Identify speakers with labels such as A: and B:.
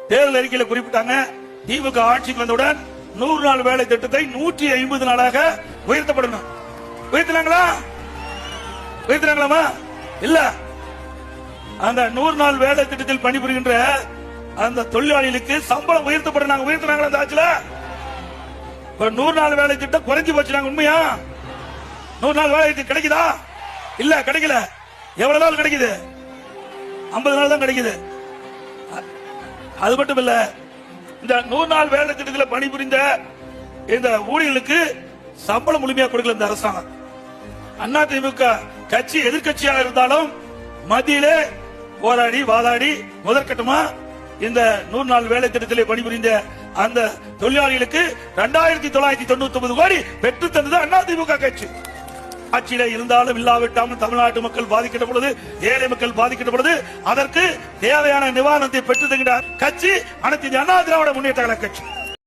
A: தேர்தல் அறிக்கையில குறிப்பிட்டாங்க. திமுக ஆட்சிக்கு வந்தவுடன் 100 நாள் வேலை திட்டத்தை 150 நாளாக உயர்த்தப்படணும். உயர்த்தினாங்களா? உயர்த்தினாங்களாமா? இல்ல. அந்த 100 நாள் வேலை திட்டத்தில் பணிபுரிகின்ற அந்த தொழிலாளிகளுக்கு சம்பளம் உயர்த்தப்படும். உயர்த்தினாங்களா அந்த ஆட்சியில? 100 நாள் வேலை திட்டம் குறைஞ்சு போச்சு. உண்மையா? 100 நாள் வேலை திட்டம் கிடைக்குதா? இல்ல, கிடைக்கல. எவ்வளவு நாள் கிடைக்குது? 50 நாள் தான் கிடைக்குது. அது மட்டும் இல்ல, இந்த 100 நாள் வேலை திட்டத்தில் பணிபுரிந்த இந்த ஊழியர்களுக்கு சம்பளம் முழுமையாக கொடுக்கல இந்த அரசாங்கம். அதிமுக கட்சி எதிர்கட்சியாக இருந்தாலும் மத்தியிலே போராடி வாதாடி முதற்கட்டமா இந்த 100 நாள் வேலை திட்டத்திலே பணிபுரிந்த அந்த தொழிலாளிகளுக்கு 2999 கோடி பெற்று தந்தது அதிமுக கட்சி. ஆட்சியில இருந்தாலும் இல்லாவிட்டாலும் தமிழ்நாட்டு மக்கள் பாதிக்கின்ற பொழுது, ஏழை மக்கள் பாதிக்கின்ற பொழுது அதற்கு தேவையான நிவாரணத்தை பெற்று தருகின்ற கட்சி அனைத்து அண்ணா திராவிட முன்னேற்ற கழக கட்சி.